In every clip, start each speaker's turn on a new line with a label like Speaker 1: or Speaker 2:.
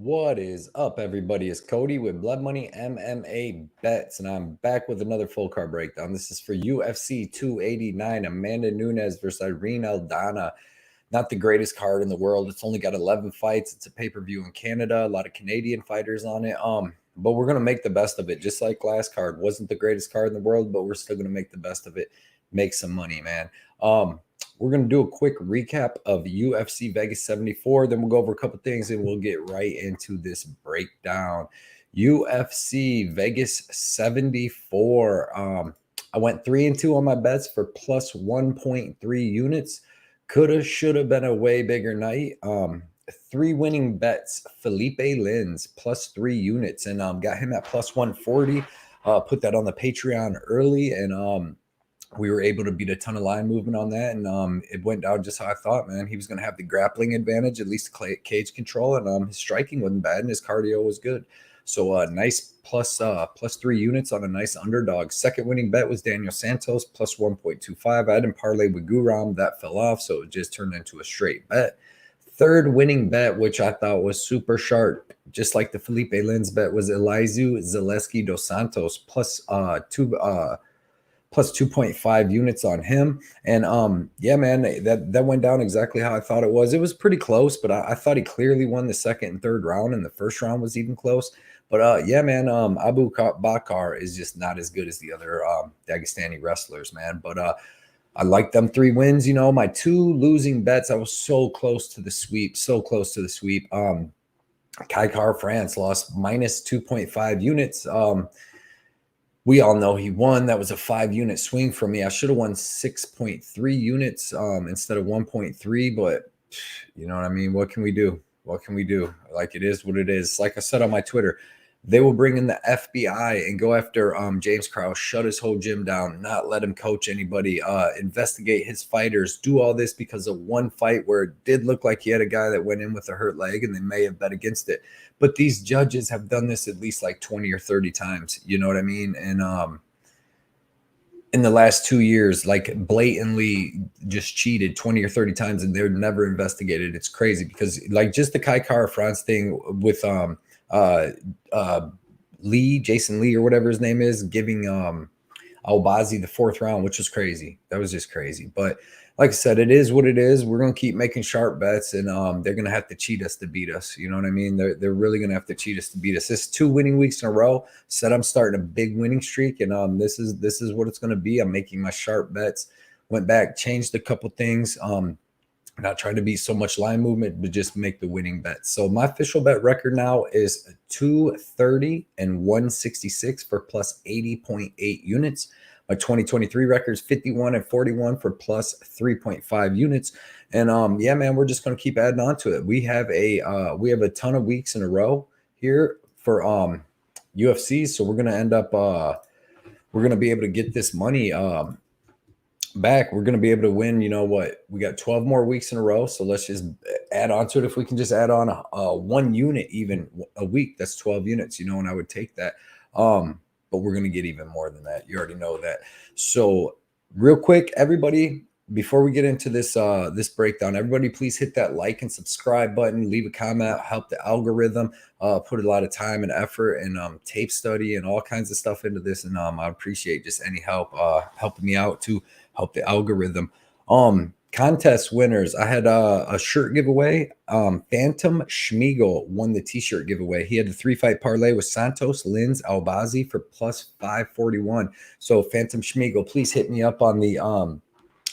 Speaker 1: What is up, everybody? It's Cody with Blood Money MMA Bets, and I'm back with another full card breakdown. This is for UFC 289, Amanda Nunes versus Irene Aldana. Not the greatest card in the world. It's only got 11 fights. It's a pay-per-view in Canada. A lot of Canadian fighters on it. But we're gonna make the best of it. Just like last card, wasn't the greatest card in the world, but we're still gonna make the best of it. Make some money, man. We're going to do a quick recap of UFC Vegas 74. Then we'll go over a couple things and we'll get right into this breakdown. UFC Vegas 74. I went 3-2 on my bets for plus 1.3 units. Coulda, shoulda been a way bigger night. 3 winning bets. Felipe Lins plus 3 units and got him at plus 140. Put that on the Patreon early and we were able to beat a ton of line movement on that, and it went down just how I thought, man. He was going to have the grappling advantage, at least cage control, and his striking wasn't bad, and his cardio was good. So nice plus 3 units on a nice underdog. Second winning bet was Daniel Santos, plus 1.25. I had him parlay with Guram. That fell off, so it just turned into a straight bet. Third winning bet, which I thought was super sharp, just like the Felipe Lins bet, was Elizeu Zaleski dos Santos, plus 2.5 units on him. And yeah, man, that went down exactly how I thought it was. It was pretty close, but I thought he clearly won the second and third round, and the first round was even close. But yeah, man, Abu Bakar is just not as good as the other Dagestani wrestlers, man. But I like them 3 wins. You know, my 2 losing bets, I was so close to the sweep, Kaikar France lost minus 2.5 units. We all know he won. That was a 5-unit swing for me. I should have won 6.3 units instead of 1.3, but you know what I mean? What can we do? What can we do? Like, it is what it is. Like I said on my Twitter, they will bring in the FBI and go after James Krause, shut his whole gym down, not let him coach anybody, investigate his fighters, do all this because of one fight where it did look like he had a guy that went in with a hurt leg and they may have bet against it. But these judges have done this at least like 20 or 30 times. You know what I mean? And in the last 2 years, like blatantly just cheated 20 or 30 times and they're never investigated. It's crazy because like just the Kaikar France thing with Jason Lee or whatever his name is, giving Albazi the 4th round, which was crazy. That was just crazy. But like I said, it is what it is. We're going to keep making sharp bets, and they're going to have to cheat us to beat us. You know what I mean? They're really going to have to cheat us to beat us. This is 2 winning weeks in a row. Said I'm starting a big winning streak, and this is what it's going to be. I'm making my sharp bets. Went back, changed a couple things. Not trying to beat so much line movement, but just make the winning bets. So my official bet record now is 230 and 166 for plus 80.8 units. My 2023 record is 51 and 41 for plus 3.5 units. And yeah, man, we're just going to keep adding on to it. We have a ton of weeks in a row here for UFC. So we're going to end up we're going to be able to get this money back. We're going to be able to win. You know what? We got 12 more weeks in a row. So let's just add on to it. If we can just add on 1 unit even a week, that's 12 units, you know, and I would take that. But we're going to get even more than that. You already know that. So real quick, everybody, before we get into this this breakdown, everybody please hit that like and subscribe button, leave a comment, help the algorithm, put a lot of time and effort and tape study and all kinds of stuff into this. And I appreciate just any help helping me out to help the algorithm. Contest winners. I had a shirt giveaway. Phantom Schmiegel won the t-shirt giveaway. He had a 3-fight parlay with Santos, Lins, Albazi for plus 541. So Phantom Schmiegel, please hit me up on the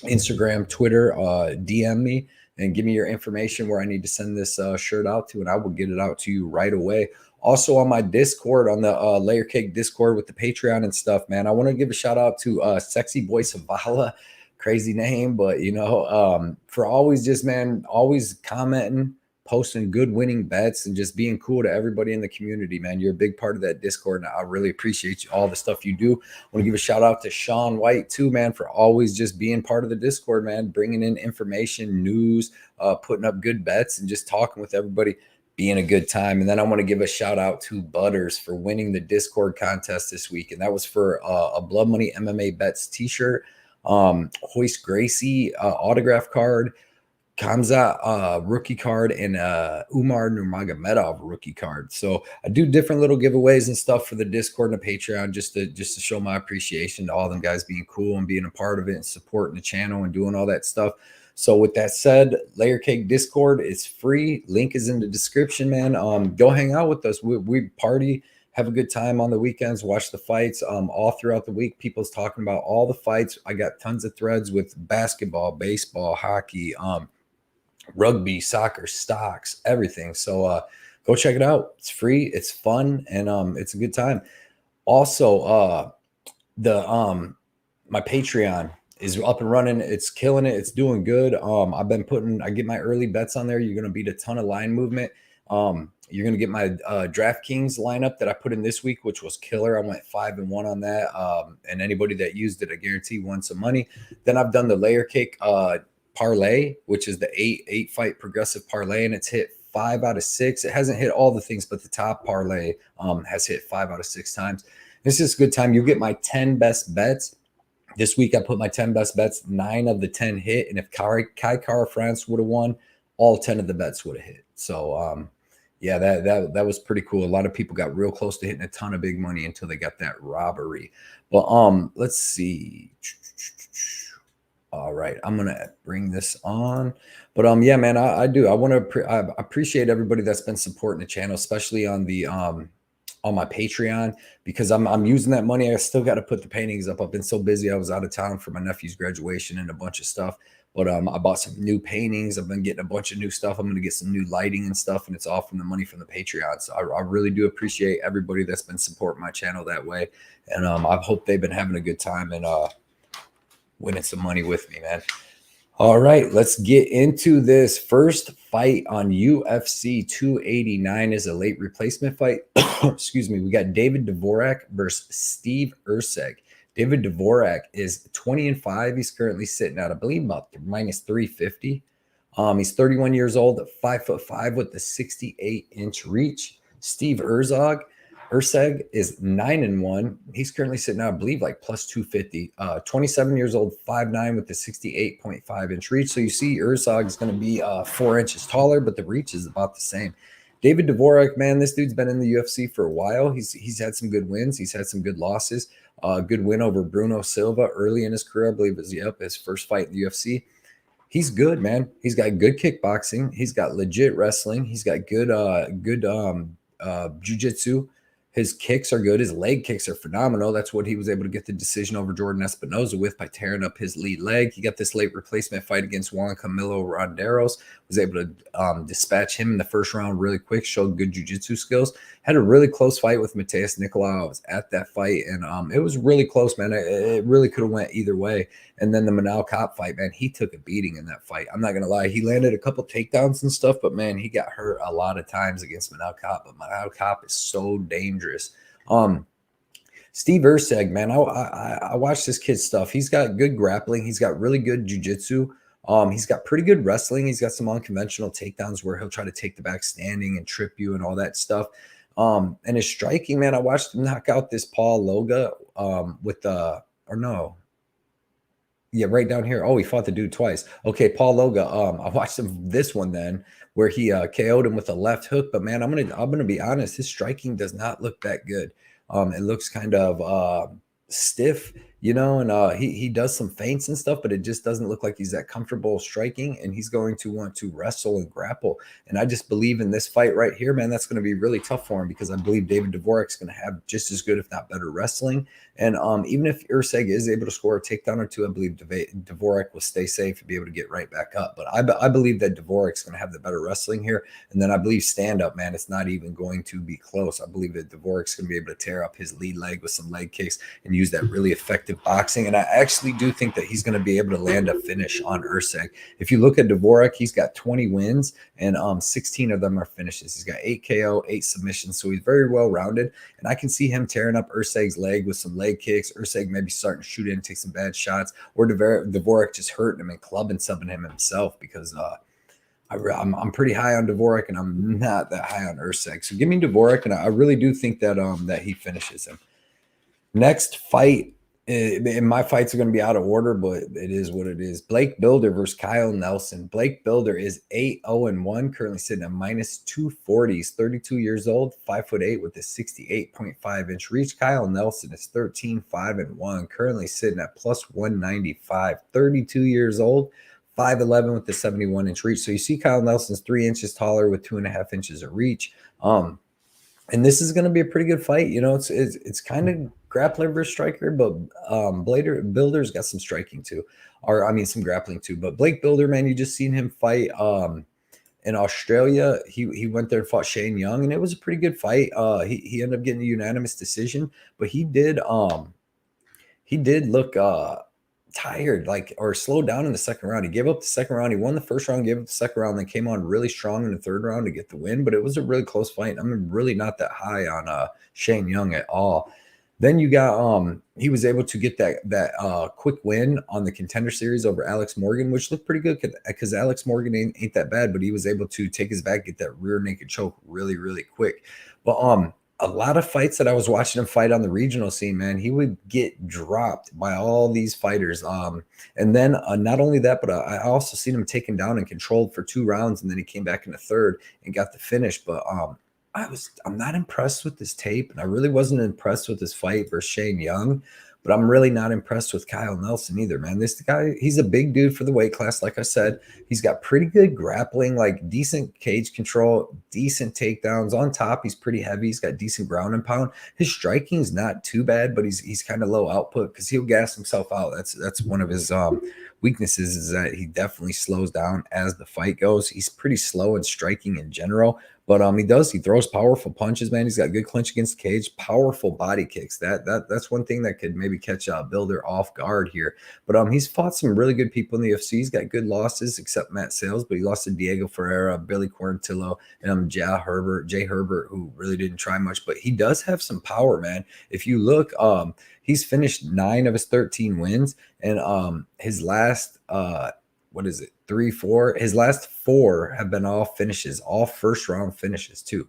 Speaker 1: Instagram, Twitter, DM me and give me your information where I need to send this shirt out to, and I will get it out to you right away. Also on my Discord, on the Layer Cake Discord with the Patreon and stuff, man, I want to give a shout out to Sexy Boy Savala. Crazy name, but you know, for always just, man, always commenting, posting good winning bets and just being cool to everybody in the community, man. You're a big part of that Discord, and I really appreciate you, all the stuff you do. I want to give a shout out to Sean White too, man, for always just being part of the Discord, man, bringing in information, news, putting up good bets and just talking with everybody, being a good time. And then I want to give a shout out to Butters for winning the Discord contest this week, and that was for a Blood Money MMA Bets t-shirt. Hoist Gracie autograph card, Kamzat rookie card and Umar Nurmagomedov rookie card. So I do different little giveaways and stuff for the Discord and the Patreon just to show my appreciation to all them guys being cool and being a part of it and supporting the channel and doing all that stuff. So with that said, Layer Cake Discord is free. Link is in the description, man. Go hang out with us. We party, have a good time on the weekends, watch the fights all throughout the week. People's talking about all the fights. I got tons of threads with basketball, baseball, hockey, rugby, soccer, stocks, everything. So go check it out. It's free, it's fun, and it's a good time. Also, my Patreon is up and running. It's killing it. It's doing good. I get my early bets on there. You're gonna beat a ton of line movement. You're gonna get my DraftKings lineup that I put in this week, which was killer. I went 5-1 on that. And anybody that used it, I guarantee won some money. Then I've done the Layer Cake parlay, which is the eight fight progressive parlay, and it's hit 5 out of 6. It hasn't hit all the things, but the top parlay has hit 5 out of 6 times. This is a good time. You get my 10 best bets. This week I put my 10 best bets. 9 of the 10 hit, and if Kai Kara France would have won, all 10 of the bets would have hit. So yeah, that was pretty cool. A lot of people got real close to hitting a ton of big money until they got that robbery. But let's see. All right, I'm gonna bring this on. But yeah, man, I do. I want to I appreciate everybody that's been supporting the channel, especially on the on my Patreon, because I'm using that money. I still got to put the paintings up. I've been so busy. I was out of town for my nephew's graduation and a bunch of stuff. But I bought some new paintings. I've been getting a bunch of new stuff. I'm going to get some new lighting and stuff, and it's all from the money from the Patreon. So I really do appreciate everybody that's been supporting my channel that way. And I hope they've been having a good time and winning some money with me, man. All right, let's get into this. First fight on UFC 289 is a late replacement fight. Excuse me. We got David Dvorak versus Steve Erceg. David Dvorak is 20-5. He's currently sitting at, I believe, about minus 350. He's 31 years old, 5'5" with the 68-inch reach. Steve Erceg is 9-1. He's currently sitting at, I believe, like plus 250. 27 years old, 5'9" with the 68.5-inch reach. So you see Erceg is going to be 4 inches taller, but the reach is about the same. David Dvorak, man, this dude's been in the UFC for a while. He's had some good wins. He's had some good losses. Good win over Bruno Silva early in his career. I believe it was his first fight in the UFC. He's good, man. He's got good kickboxing. He's got legit wrestling. He's got good jiu-jitsu. His kicks are good. His leg kicks are phenomenal. That's what he was able to get the decision over Jordan Espinosa with, by tearing up his lead leg. He got this late replacement fight against Juan Camilo Ronderos. Was able to dispatch him in the first round really quick, showed good jiu-jitsu skills. Had a really close fight with Mateus Nicolau. I was at that fight, and it was really close, man. It really could have went either way. And then the Manal Cop fight, man, he took a beating in that fight. I'm not going to lie. He landed a couple takedowns and stuff, but, man, he got hurt a lot of times against Manal Cop. But Manal Cop is so dangerous. Steve Erceg, man, I watched this kid's stuff. He's got good grappling. He's got really good jiu-jitsu. He's got pretty good wrestling. He's got some unconventional takedowns where he'll try to take the back standing and trip you and all that stuff. And his striking, man, I watched him knock out this Paul Loga right down here. Oh, he fought the dude twice. Okay, Paul Loga. I watched him this one then where he KO'd him with a left hook. But, man, I'm gonna be honest. His striking does not look that good. It looks kind of stiff, you know, and he does some feints and stuff, but it just doesn't look like he's that comfortable striking, and he's going to want to wrestle and grapple. And I just believe in this fight right here, man, that's going to be really tough for him, because I believe David Dvorak's going to have just as good, if not better, wrestling. And even if Erceg is able to score a takedown or two, I believe Dvorak will stay safe and be able to get right back up. But I believe that Dvorak's going to have the better wrestling here. And then I believe stand-up, man, it's not even going to be close. I believe that Dvorak's going to be able to tear up his lead leg with some leg kicks and use that really effective boxing. And I actually do think that he's going to be able to land a finish on Erceg. If you look at Dvorak, he's got 20 wins, and 16 of them are finishes. He's got 8 KO, 8 submissions, so he's very well-rounded. And I can see him tearing up Erceg's leg with some leg kicks. Erceg maybe starting to shoot in, take some bad shots, or Dvorak just hurting him and clubbing something him himself, because I'm pretty high on Dvorak, and I'm not that high on Erceg. So give me Dvorak, and I really do think that that he finishes him. Next fight And my fights are going to be out of order, but it is what it is. Blake Builder versus Kyle Nelson. Blake Builder is 8-0-1, currently sitting at minus 240. He's 32 years old, 5'8" with a 68.5-inch reach. Kyle Nelson is 13-5-1, currently sitting at plus 195. 32 years old, 5'11" with the 71-inch reach. So you see Kyle Nelson's 3 inches taller with 2.5 inches of reach. And this is going to be a pretty good fight. You know, it's kind of grappler versus striker, but Builder's got some striking too, or I mean some grappling too. But Blake Builder, man, you just seen him fight in Australia. He went there and fought Shane Young, and it was a pretty good fight. He ended up getting a unanimous decision, but he did look tired, like, or slowed down in the second round. He gave up the second round. He won the first round, gave up the second round, then came on really strong in the third round to get the win. But it was a really close fight. I'm really not that high on Shane Young at all. Then you got he was able to get that quick win on the Contender Series over Alex Morgan, which looked pretty good because Alex Morgan ain't that bad, but he was able to take his back, get that rear naked choke really, really quick. But a lot of fights that I was watching him fight on the regional scene, man, he would get dropped by all these fighters. And then not only that, but I also seen him taken down and controlled for 2 rounds, and then he came back in the third and got the finish. But I'm not impressed with this tape, and I really wasn't impressed with this fight versus Shane Young. But I'm really not impressed with Kyle Nelson either, man. This guy, he's a big dude for the weight class. Like I said, he's got pretty good grappling, like decent cage control, decent takedowns. On top, he's pretty heavy. He's got decent ground and pound. His striking's not too bad, but he's kind of low output because he'll gas himself out. That's one of his weaknesses, is that he definitely slows down as the fight goes. He's pretty slow in striking in general. But he throws powerful punches, man. He's got good clinch against the cage, powerful body kicks. That's one thing that could maybe catch Builder off guard here. But he's fought some really good people in the UFC. He's got good losses, except Matt Sales, but he lost to Diego Ferreira, Billy Quarantillo, and Jay Herbert, who really didn't try much. But he does have some power, man. If you look, he's finished 9 of his 13 wins, and his last 3, 4. His last 4 have been all finishes, all first round finishes too.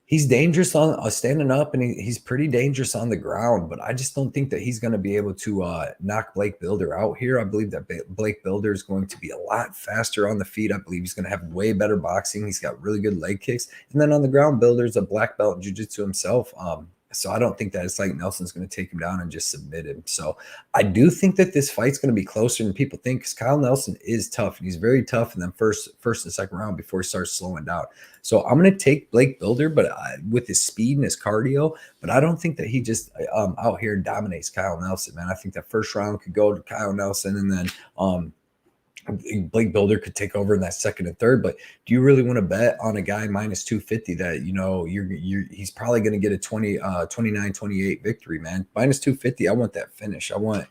Speaker 1: He's dangerous on standing up, and he's pretty dangerous on the ground, but I just don't think that he's going to be able to knock Blake Builder out here. I believe that Blake Builder is going to be a lot faster on the feet. I believe he's going to have way better boxing. He's got really good leg kicks. And then on the ground, Builder's a black belt in jiu-jitsu himself. So I don't think that it's like Nelson's going to take him down and just submit him. So I do think that this fight's going to be closer than people think, because Kyle Nelson is tough, and he's very tough in the first and second round before he starts slowing down. So I'm going to take Blake Builder, but with his speed and his cardio. But I don't think that he just out here dominates Kyle Nelson, man. I think that first round could go to Kyle Nelson, and then Blake Builder could take over in that second and third. But do you really want to bet on a guy minus 250 that, you know, he's probably going to get a 29-28 victory, man? Minus 250, I want that finish. I want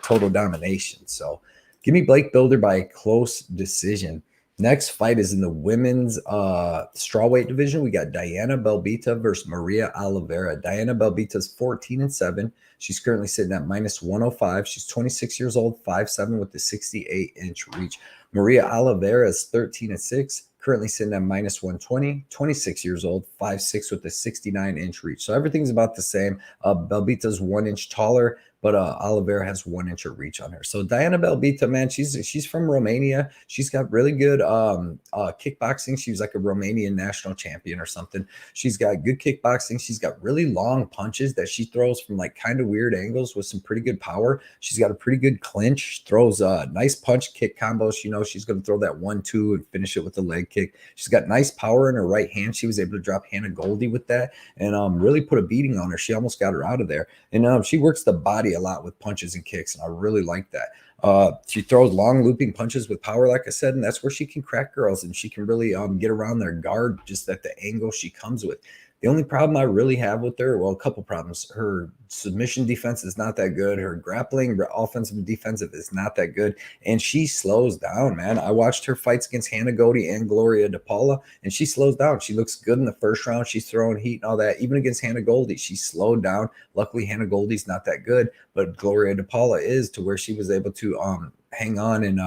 Speaker 1: total domination. So give me Blake Builder by a close decision. Next fight is in the women's strawweight division. We got Diana Belbita versus Maria Oliveira. Diana Belbita's 14-7. She's currently sitting at minus 105. She's 26 years old, 5'7" with the 68-inch reach. Maria Oliveira is 13-6, currently sitting at minus 120, 26 years old, 5'6" with the 69-inch reach. So everything's about the same. Belbita's 1 inch taller, but Oliveira has 1 inch of reach on her. So Diana Belbita, man, she's from Romania. She's got really good kickboxing. She was like a Romanian national champion or something. She's got good kickboxing. She's got really long punches that she throws from like kind of weird angles with some pretty good power. She's got a pretty good clinch. She throws nice punch kick combos. You know, she's going to throw that 1-2 and finish it with a leg kick. She's got nice power in her right hand. She was able to drop Hannah Goldie with that and really put a beating on her. She almost got her out of there. And she works the body a lot with punches and kicks, and I really like that. She throws long looping punches with power, like I said, and that's where she can crack girls, and she can really get around their guard just at the angle she comes with. The only problem I really have with her, well, a couple problems. Her submission defense is not that good. Her grappling, offensive and defensive, is not that good. And she slows down, man. I watched her fights against Hannah Goldie and Gloria DePaula, and she slows down. She looks good in the first round. She's throwing heat and all that. Even against Hannah Goldie, she slowed down. Luckily, Hannah Goldie's not that good, but Gloria DePaula is, to where she was able to hang on and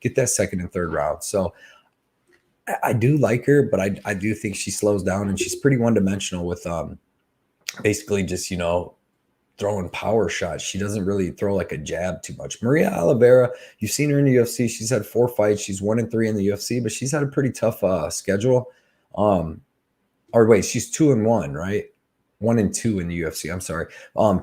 Speaker 1: get that second and third round. So I do like her, but I do think she slows down, and she's pretty one-dimensional with basically just, throwing power shots. She doesn't really throw like a jab too much. Maria Oliveira, you've seen her in the UFC. She's had 4 fights. She's 1-3 in the UFC, but she's had a pretty tough schedule. Or wait, she's 2-1, right? 1-2 in the UFC. I'm sorry.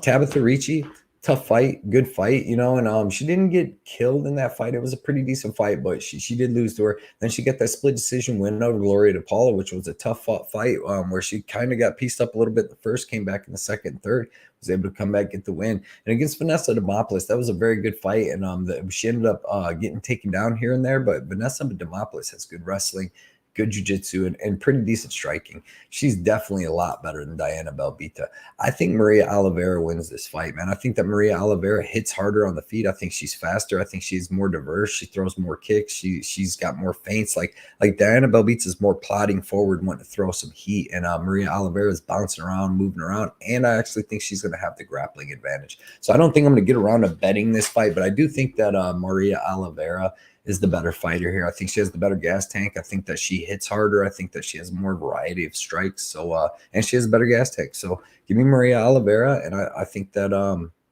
Speaker 1: Tabitha Ricci, tough fight, good fight, you know, and she didn't get killed in that fight. It was a pretty decent fight, but she did lose to her. Then she got that split decision win over Gloria DePaula, which was a tough fight, where she kind of got pieced up a little bit the first, came back in the second and third, was able to come back, get the win. And against Vanessa Demopoulos, that was a very good fight, and she ended up getting taken down here and there, but Vanessa Demopoulos has good wrestling, good jiu-jitsu, and pretty decent striking. She's definitely a lot better than Diana Belbita. I think Maria Oliveira wins this fight, man. I think that Maria Oliveira hits harder on the feet. I think she's faster. I think she's more diverse. She throws more kicks. She's got more feints. Like Diana Belbita is more plodding forward, wanting to throw some heat, and Maria Oliveira is bouncing around, moving around, and I actually think she's going to have the grappling advantage. So I don't think I'm going to get around to betting this fight, but I do think that Maria Oliveira is the better fighter here. I think she has the better gas tank. I think that she hits harder. I think that she has more variety of strikes. So, and she has a better gas tank. So give me Maria Oliveira, and I think that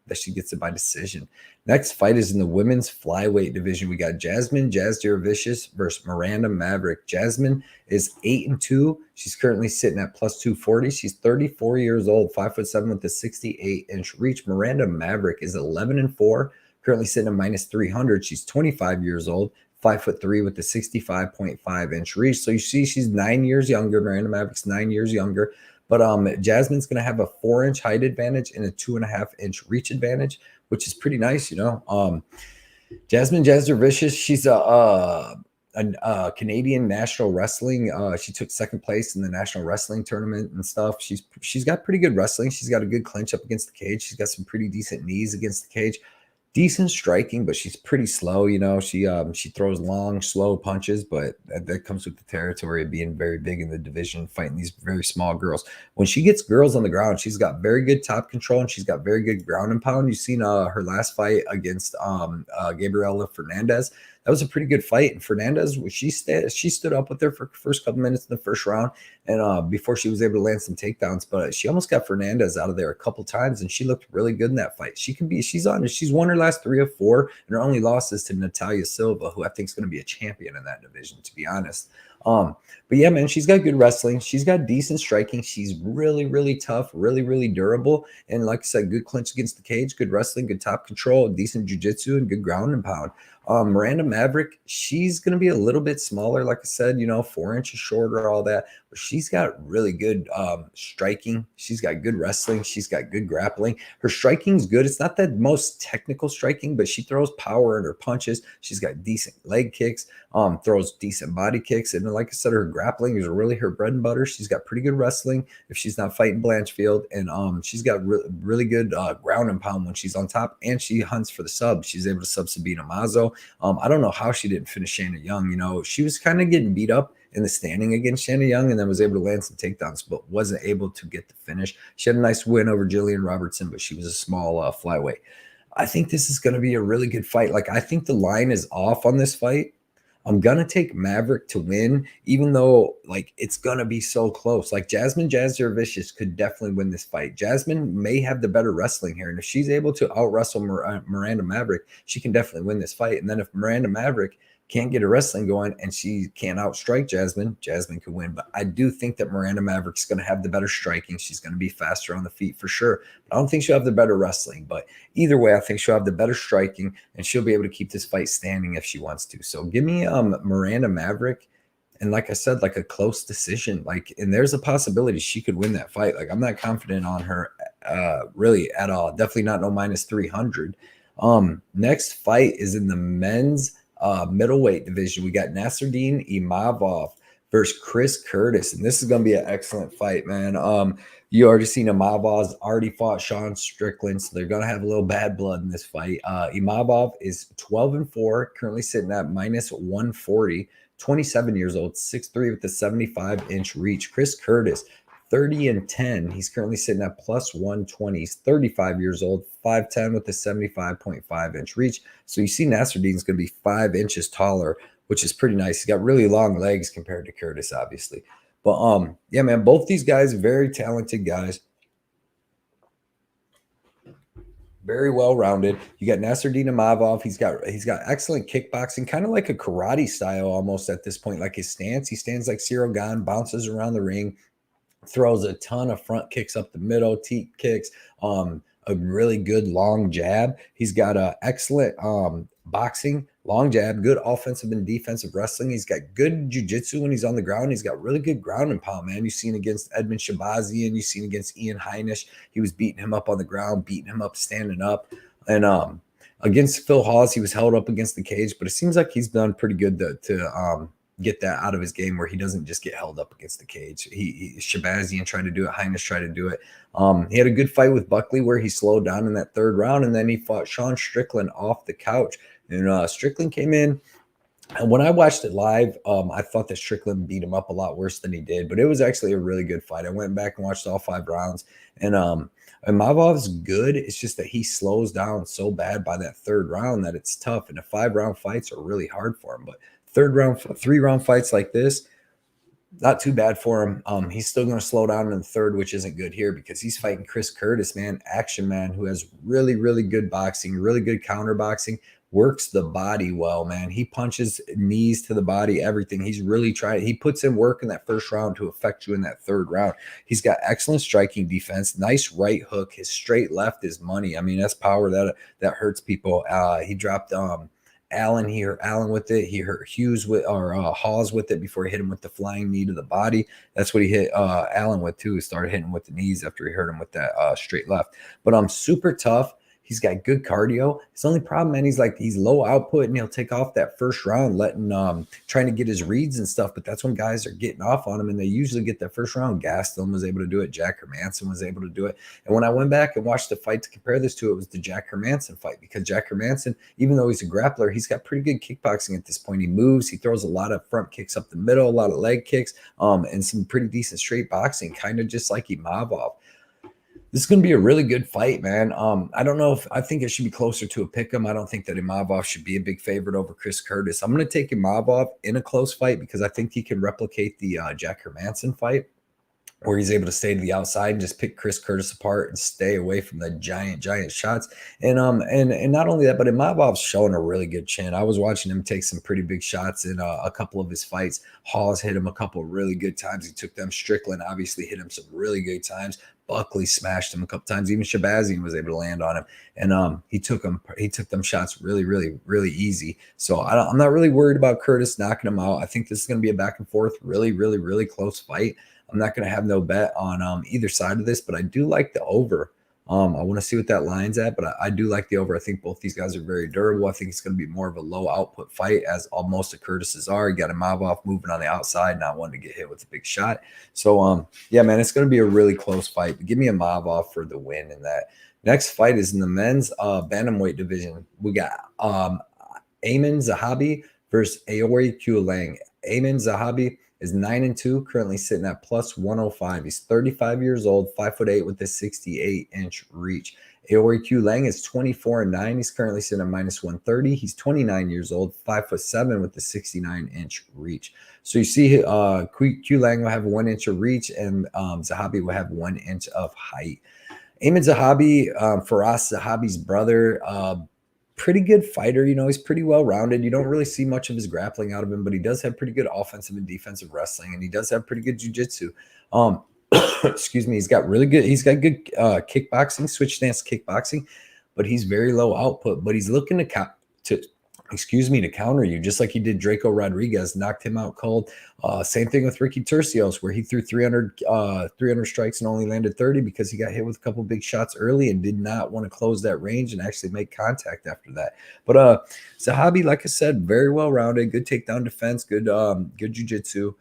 Speaker 1: that she gets it by decision. Next fight is in the women's flyweight division. We got Jasmine Jasudavicious versus Miranda Maverick. Jasmine is 8-2. She's currently sitting at +240. She's 34 years old, 5'7" with a 68-inch reach. Miranda Maverick is 11-4. Currently sitting at -300. She's 25 years old, 5'3" with a 65.5-inch reach. So you see, she's 9 years younger. Miranda Maverick's 9 years younger. But Jasmine's going to have a 4-inch height advantage and a 2.5-inch reach advantage, which is pretty nice, you know. Jasmine Jasudavicious, she's a Canadian national wrestling. She took second place in the national wrestling tournament and stuff. She's got pretty good wrestling. She's got a good clinch up against the cage. She's got some pretty decent knees against the cage. Decent striking, but she's pretty slow. You know, she throws long, slow punches, but that comes with the territory of being very big in the division, fighting these very small girls. When she gets girls on the ground, she's got very good top control, and she's got very good ground and pound. You've seen her last fight against Gabriela Fernandez. That was a pretty good fight. And Fernandez, she stood up with her for the first couple minutes in the first round, and before she was able to land some takedowns. But she almost got Fernandez out of there a couple times, and she looked really good in that fight. She's won her last 3 of 4, and her only loss is to Natalia Silva, who I think is going to be a champion in that division, to be honest. But yeah, man, she's got good wrestling. She's got decent striking. She's really, really tough, really, really durable. And like I said, good clinch against the cage, good wrestling, good top control, decent jiu-jitsu, and good ground and pound. Miranda Maverick, she's going to be a little bit smaller, like I said, you know, 4 inches shorter, all that. But she's got really good striking. She's got good wrestling. She's got good grappling. Her striking's good. It's not the most technical striking, but she throws power in her punches. She's got decent leg kicks, throws decent body kicks. And like I said, her grappling is really her bread and butter. She's got pretty good wrestling if she's not fighting Blanchfield. And she's got really good ground and pound when she's on top. And she hunts for the sub. She's able to sub Sabina Mazo. I don't know how she didn't finish Shanna Young. You know, she was kind of getting beat up in the standing against Shanna Young, and then was able to land some takedowns, but wasn't able to get the finish. She had a nice win over Jillian Robertson, but she was a small flyweight. I think this is going to be a really good fight. Like, I think the line is off on this fight. I'm going to take Maverick to win, even though, like, it's going to be so close. Like, Jasmine Jasudavicious could definitely win this fight. Jasmine may have the better wrestling here, and if she's able to out-wrestle Miranda Maverick, she can definitely win this fight. And then if Miranda Maverick can't get her wrestling going and she can't outstrike Jasmine can win. But I do think that Miranda Maverick's going to have the better striking. She's going to be faster on the feet for sure. But I don't think she'll have the better wrestling. But either way, I think she'll have the better striking, and she'll be able to keep this fight standing if she wants to. So give me Miranda Maverick. And like I said, like a close decision. Like, and there's a possibility she could win that fight. Like, I'm not confident on her really at all. Definitely not no -300. Next fight is in the men's middleweight division. We got Nassourdine Imovov versus Chris Curtis, and this is going to be an excellent fight, man. You already seen Imovov's already fought Sean Strickland, so they're going to have a little bad blood in this fight. Imovov is 12-4, currently sitting at -140, 27 years old, 6'3" with a 75-inch reach. Chris Curtis, 30-10. He's currently sitting at +120. He's 35 years old, 5'10" with a 75.5-inch reach. So you see Nassourdine's going to be 5 inches taller, which is pretty nice. He's got really long legs compared to Curtis, obviously. But yeah, man, both these guys, very talented guys. very well rounded. You got Nassourdine Imovov. He's got excellent kickboxing, kind of like a karate style almost at this point. Like his stance, he stands like Cyril Gane, bounces around the ring, throws a ton of front kicks up the middle, teep kicks, a really good long jab. He's got a excellent boxing, long jab, good offensive and defensive wrestling. He's got good jiu-jitsu when he's on the ground. He's got really good ground and pound, man. You've seen against Edmund Shabazian, you've seen against Ian Heinisch. He was beating him up on the ground, beating him up standing up. And against Phil Hawes, he was held up against the cage, but it seems like he's done pretty good to get that out of his game where he doesn't just get held up against the cage. Shabazian tried to do it. Heinisch tried to do it. He had a good fight with Buckley where he slowed down in that third round, and then he fought Sean Strickland off the couch. And Strickland came in. And when I watched it live, I thought that Strickland beat him up a lot worse than he did, but it was actually a really good fight. I went back and watched all 5 rounds, and Mavov's good. It's just that he slows down so bad by that third round that it's tough. And the 5-round fights are really hard for him. But 3-round fights like this, not too bad for him. He's still going to slow down in the third, which isn't good here because he's fighting Chris Curtis, man, action man, who has really, really good boxing, really good counter boxing, works the body well, man. He punches knees to the body, everything. He's really trying. He puts in work in that first round to affect you in that third round. He's got excellent striking defense, nice right hook. His straight left is money. I mean, that's power that hurts people. He dropped Allen. He hurt Allen with it. He hurt Hughes with Hawes with it before he hit him with the flying knee to the body. That's what he hit Allen with too. He started hitting with the knees after he hurt him with that straight left. But super tough. He's got good cardio. His only problem, man, he's low output and he'll take off that first round, trying to get his reads and stuff. But that's when guys are getting off on him, and they usually get that first round. Gastelum was able to do it. Jack Hermanson was able to do it. And when I went back and watched the fight to compare this to, it was the Jack Hermanson fight, because Jack Hermanson, even though he's a grappler, he's got pretty good kickboxing at this point. He moves, he throws a lot of front kicks up the middle, a lot of leg kicks, and some pretty decent straight boxing, kind of just like Imovov. This is going to be a really good fight, man. I don't know I think it should be closer to a pick'em. I don't think that Imovov should be a big favorite over Chris Curtis. I'm going to take Imovov in a close fight because I think he can replicate the Jack Hermanson fight, where he's able to stay to the outside and just pick Chris Curtis apart and stay away from the giant shots. And not only that, but Imovov's showing a really good chin. I was watching him take some pretty big shots in a couple of his fights. Hawes hit him a couple of really good times. He took them. Strickland obviously hit him some really good times. Buckley smashed him a couple times. Even Shabazian was able to land on him, and he took them shots really, really, really easy. So I'm not really worried about Curtis knocking him out. I think this is going to be a back and forth, really, really, really close fight. I'm not going to have no bet on either side of this, but I do like the over. I want to see what that line's at, but I do like the over. I think both these guys are very durable. I think it's going to be more of a low output fight, as most of Curtis's are. You got Imovov moving on the outside, not wanting to get hit with a big shot. So, yeah, man, it's going to be a really close fight. But give me Imovov for the win in that. Next fight is in the men's bantamweight division. We got Aieman Zahabi versus Aoir Quileng. Aieman Zahabi is 9-2, currently sitting at plus 105. He's 35 years old, 5'8" with a 68-inch reach. Aoir Quileng is 24-9. He's currently sitting at minus 130. He's 29 years old, 5'7" with a 69-inch reach. So you see, Quileng will have 1 inch of reach, and Zahabi will have 1 inch of height. Aieman Zahabi, Faraz Zahabi's brother, pretty good fighter. You know, he's pretty well rounded. You don't really see much of his grappling out of him, but he does have pretty good offensive and defensive wrestling, and he does have pretty good jiu-jitsu. Excuse me. He's got good kickboxing, switch stance kickboxing, but he's very low output. But he's looking to counter you, just like he did Draco Rodriguez, knocked him out cold. Same thing with Ricky Turcios, where he threw 300 strikes and only landed 30 because he got hit with a couple big shots early and did not want to close that range and actually make contact after that. But Zahabi, like I said, very well-rounded, good takedown defense, good jiu-jitsu,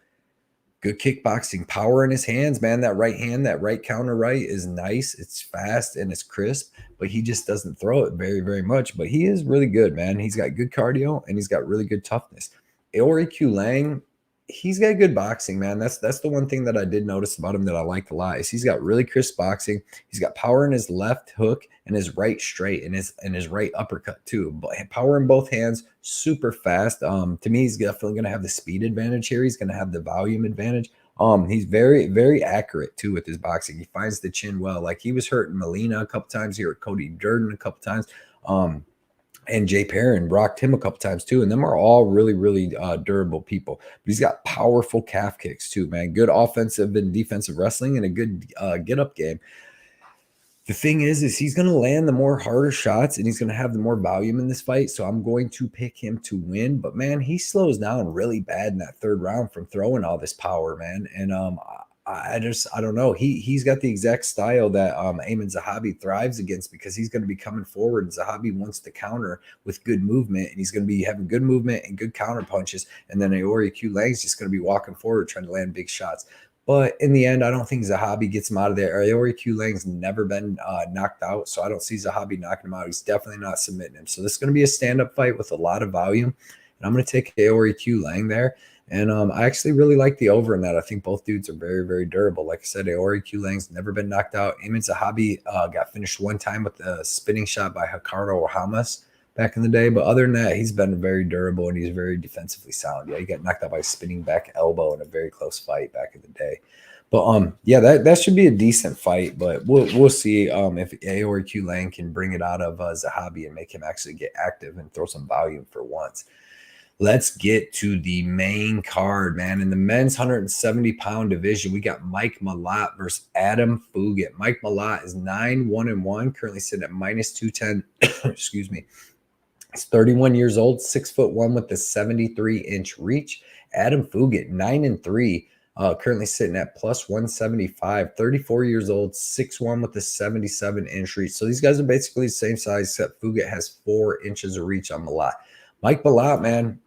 Speaker 1: good kickboxing, power in his hands, man. That right hand, that right counter right is nice. It's fast and it's crisp, but he just doesn't throw it very, very much. But he is really good, man. He's got good cardio and he's got really good toughness. Aoir Quileng, he's got good boxing, man. That's the one thing that I did notice about him that I liked a lot is he's got really crisp boxing. He's got power in his left hook and his right straight and his right uppercut too. But power in both hands, super fast. To me, he's definitely going to have the speed advantage here. He's going to have the volume advantage. He's very, very accurate too with his boxing. He finds the chin well. Like he was hurting Molina a couple times. He hurt Cody Durden a couple times. And Jay Perrin rocked him a couple times too. And them are all really, really durable people. But he's got powerful calf kicks too, man. Good offensive and defensive wrestling and a good get-up game. The thing is he's going to land the more harder shots and he's going to have the more volume in this fight. So I'm going to pick him to win. But, man, he slows down really bad in that third round from throwing all this power, man. And I don't know. He's got the exact style that Aieman Zahabi thrives against because he's going to be coming forward. And Zahabi wants to counter with good movement, and he's going to be having good movement and good counter punches. And then Aoir Quileng's just going to be walking forward trying to land big shots. But in the end, I don't think Zahabi gets him out of there. Aoir Quileng's never been knocked out, so I don't see Zahabi knocking him out. He's definitely not submitting him. So this is going to be a stand-up fight with a lot of volume, and I'm going to take Aoir Quileng there. And I actually really like the over in that. I think both dudes are very, very durable. Like I said, Aoir Quileng's never been knocked out. Aieman Zahabi got finished one time with a spinning shot by Ricardo Hamas back in the day. But other than that, he's been very durable and he's very defensively sound. Yeah, he got knocked out by a spinning back elbow in a very close fight back in the day. But yeah, that should be a decent fight. But we'll see if Aoir Quileng can bring it out of Zahabi and make him actually get active and throw some volume for once. Let's get to the main card, man. In the men's 170-pound division, we got Mike Malott versus Adam Fugitt. Mike Malott is 9-1-1, currently sitting at minus 210. Excuse me. He's 31 years old, 6'1" with the 73-inch reach. Adam Fugitt, 9-3, currently sitting at plus 175. 34 years old, 6'1" with the 77-inch reach. So these guys are basically the same size, except Fugitt has 4 inches of reach on Malott. Mike Malott, man,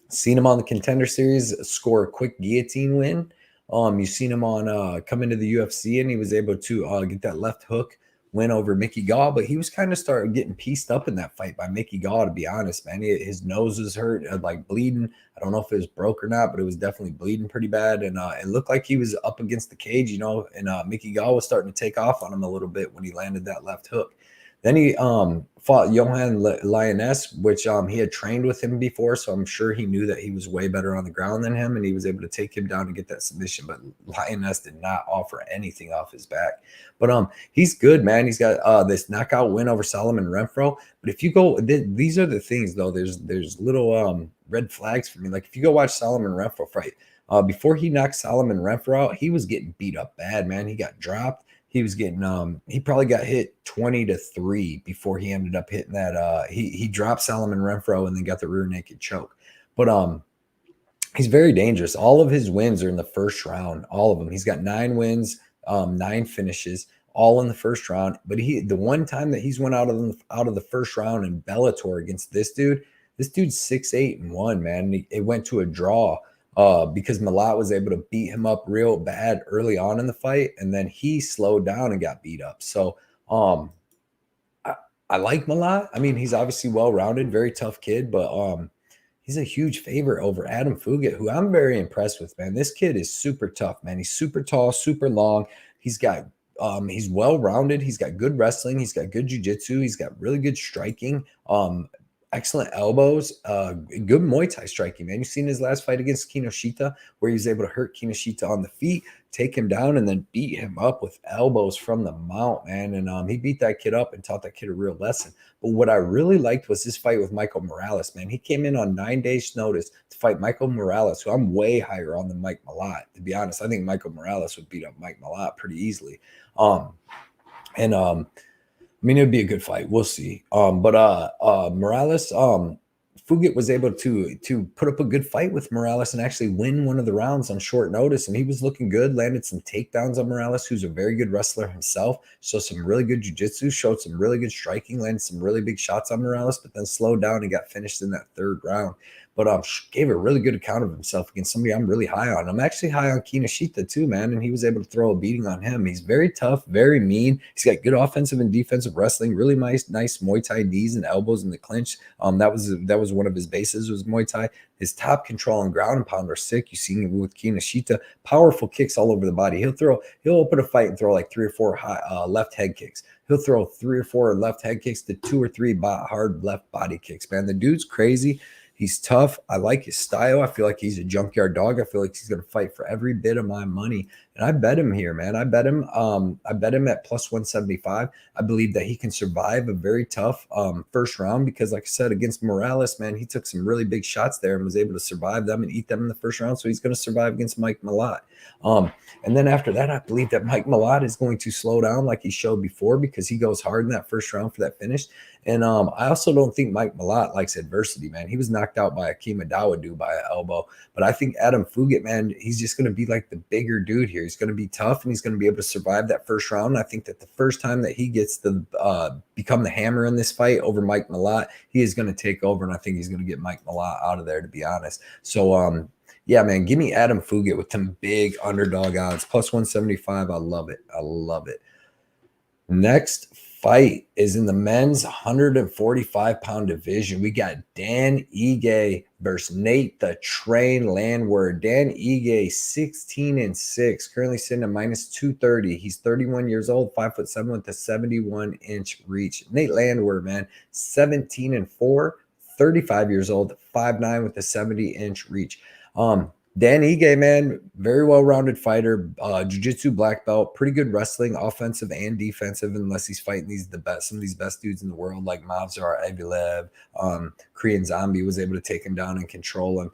Speaker 1: seen him on the Contender Series score a quick guillotine win. You've seen him on come into the UFC, and he was able to get that left hook win over Mickey Gall, but he was kind of started getting pieced up in that fight by Mickey Gall, to be honest, man. His nose was hurt, like bleeding. I don't know if it was broke or not, but it was definitely bleeding pretty bad, and it looked like he was up against the cage, you know, and Mickey Gall was starting to take off on him a little bit when he landed that left hook. Then he fought Johan Lioness, which he had trained with him before, so I'm sure he knew that he was way better on the ground than him, and he was able to take him down and get that submission. But Lioness did not offer anything off his back. But he's good, man. He's got this knockout win over Solomon Renfro. But if you go, these are the things, though. There's little red flags for me. Like if you go watch Solomon Renfro fight, before he knocked Solomon Renfro out, he was getting beat up bad, man. He got dropped. He was getting he probably got hit 20-3 before he ended up hitting that he dropped Solomon Renfro and then got the rear naked choke. But he's very dangerous. All of his wins are in the first round, all of them. He's got 9 wins, 9 finishes, all in the first round. But the one time that he's went out of the first round in Bellator against this dude's 6-8-1, man. It went to a draw. Because Malott was able to beat him up real bad early on in the fight, and then he slowed down and got beat up. So I like Malott. I mean, he's obviously well-rounded, very tough kid, but he's a huge favorite over Adam Fugitt, who I'm very impressed with, man. This kid is super tough, man. He's super tall, super long. He's got he's well-rounded. He's got good wrestling. He's got good jiu-jitsu. He's got really good striking. Excellent elbows, good Muay Thai striking, man. You've seen his last fight against Kinoshita where he was able to hurt Kinoshita on the feet, take him down, and then beat him up with elbows from the mount, man. And he beat that kid up and taught that kid a real lesson. But what I really liked was this fight with Michael Morales, man. He came in on 9 days' notice to fight Michael Morales, who I'm way higher on than Mike Malott, to be honest. I think Michael Morales would beat up Mike Malott pretty easily. I mean, it would be a good fight. We'll see. Morales, Fugitt was able to put up a good fight with Morales and actually win one of the rounds on short notice. And he was looking good, landed some takedowns on Morales, who's a very good wrestler himself. Showed some really good jiu-jitsu, showed some really good striking, landed some really big shots on Morales, but then slowed down and got finished in that third round. But gave a really good account of himself against somebody I'm really high on. I'm actually high on Kinoshita too, man, and he was able to throw a beating on him. He's very tough, very mean. He's got good offensive and defensive wrestling, really nice Muay Thai knees and elbows in the clinch. That was one of his bases was Muay Thai. His top control and ground and pound are sick. You've seen him with Kinoshita. Powerful kicks all over the body. He'll open a fight and throw like 3 or 4 high, left head kicks. He'll throw 3 or 4 left head kicks to 2 or 3 hard left body kicks, man. The dude's crazy. He's tough. I like his style. I feel like he's a junkyard dog. I feel like he's going to fight for every bit of my money. And I bet him here, man. I bet him. I bet him at plus 175. I believe that he can survive a very tough first round because, like I said, against Morales, man, he took some really big shots there and was able to survive them and eat them in the first round. So he's going to survive against Mike Malott. And then after that, I believe that Mike Malott is going to slow down like he showed before because he goes hard in that first round for that finish. And I also don't think Mike Malott likes adversity, man. He was knocked out by Akeem Adawadu by an elbow. But I think Adam Fugitt, man, he's just going to be like the bigger dude here. He's going to be tough, and he's going to be able to survive that first round. And I think that the first time that he gets to become the hammer in this fight over Mike Malott, he is going to take over, and I think he's going to get Mike Malott out of there, to be honest. So, yeah, man, give me Adam Fugitt with some big underdog odds. Plus 175. I love it. I love it. Next fight is in the men's 145-pound division. We got Dan Ige versus Nate the Train Landwehr. Dan Ige, 16-6, currently sitting at minus 230. He's 31 years old, 5'7" with a 71-inch reach. Nate Landwehr, man, 17-4, 35 years old, 5'9" with a 70-inch reach. Dan Ige, man, very well-rounded fighter, jiu-jitsu black belt, pretty good wrestling, offensive and defensive, unless he's fighting some of these best dudes in the world, like Movsar Evelev, Korean Zombie was able to take him down and control him.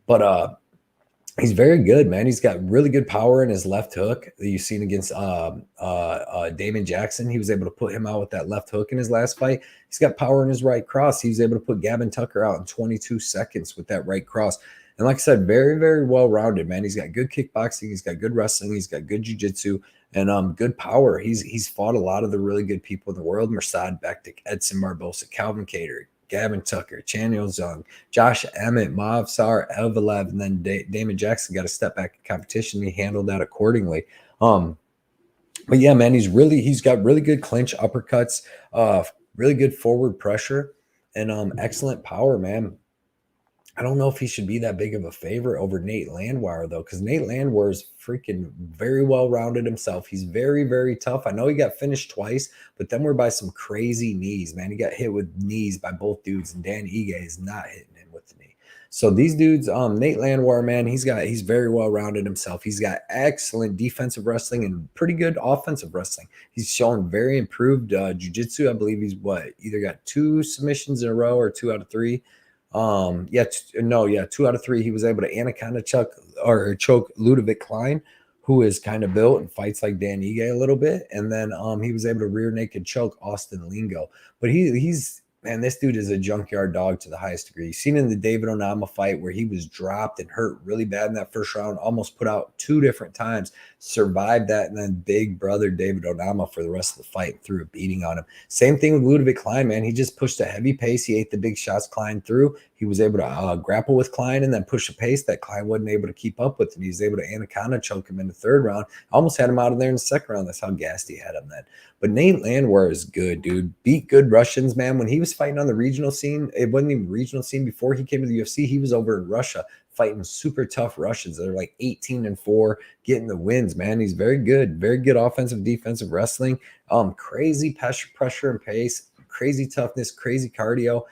Speaker 1: But he's very good, man. He's got really good power in his left hook that you've seen against Damon Jackson. He was able to put him out with that left hook in his last fight. He's got power in his right cross. He was able to put Gavin Tucker out in 22 seconds with that right cross. And like I said, very, very well-rounded, man. He's got good kickboxing. He's got good wrestling. He's got good jiu-jitsu and good power. He's fought a lot of the really good people in the world. Mirsad Bektik, Edson Barbosa, Calvin Kattar, Gavin Tucker, Chanyeol Zung, Josh Emmett, Movsar Evelev, and then Damon Jackson got a step back in competition. He handled that accordingly. But yeah, man, he's got really good clinch uppercuts, really good forward pressure, and excellent power, man. I don't know if he should be that big of a favorite over Nate Landwehr, though, because Nate Landwehr is freaking very well-rounded himself. He's very, very tough. I know he got finished twice, but then we're by some crazy knees, man. He got hit with knees by both dudes, and Dan Ige is not hitting him with the knee. So these dudes, Nate Landwehr, man, he's very well-rounded himself. He's got excellent defensive wrestling and pretty good offensive wrestling. He's shown very improved jiu-jitsu. I believe he's either got 2 submissions in a row or 2 out of 3. 2 out of 3. He was able to anaconda choke Ludovic Klein, who is kind of built and fights like Dan Ige a little bit, and then he was able to rear naked choke Austin Lingo. But he's man, this dude is a junkyard dog to the highest degree. You've seen in the David Onama fight where he was dropped and hurt really bad in that first round, almost put out 2 different times, survived that, and then big brother David Onama for the rest of the fight and threw a beating on him. Same thing with Ludovic Klein, man. He just pushed a heavy pace. He ate the big shots Klein threw. He was able to grapple with Klein and then push a pace that Klein wasn't able to keep up with, and he was able to anaconda choke him in the 3rd round. Almost had him out of there in the 2nd round. That's how gassed he had him then. But Nate Landwehr is good, dude. Beat good Russians, man. When he was fighting on the regional scene, it wasn't even regional scene before he came to the UFC. He was over in Russia fighting super tough Russians that are like 18-4, getting the wins, man. He's very good offensive, defensive wrestling. Crazy pressure and pace, crazy toughness, crazy cardio.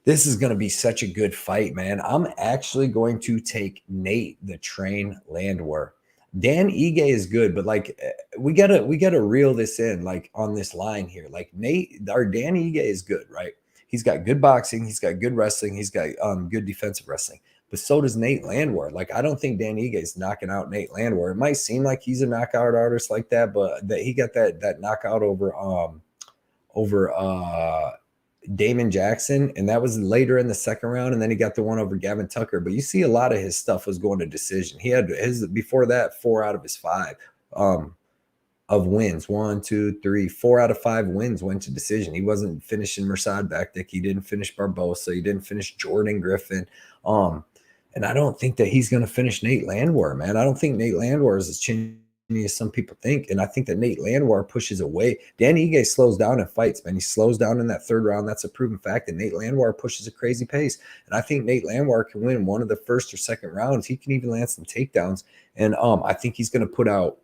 Speaker 1: This is going to be such a good fight, man. I'm actually going to take Nate the Train Landwehr. Dan Ige is good, but like we gotta reel this in, like on this line here. Like Dan Ige is good, right? He's got good boxing, he's got good wrestling, he's got good defensive wrestling. But so does Nate Landwehr. Like I don't think Dan Ige is knocking out Nate Landwehr. It might seem like he's a knockout artist like that, but that he got that knockout over Damon Jackson, and that was later in the 2nd round, and then he got the one over Gavin Tucker. But you see a lot of his stuff was going to decision. He had before that 4 out of his 5 of wins. 1, 2, 3, 4 out of 5 wins went to decision. He wasn't finishing Mirsad Bektik. He didn't finish Barbosa. He didn't finish Jordan Griffin. And I don't think that he's going to finish Nate Landwehr, man. I don't think Nate Landwehr is as chinny as some people think. And I think that Nate Landwehr pushes away. Dan Ige slows down in fights, man. He slows down in that 3rd round. That's a proven fact. And Nate Landwehr pushes a crazy pace. And I think Nate Landwehr can win one of the 1st or 2nd rounds. He can even land some takedowns. And I think he's going to put out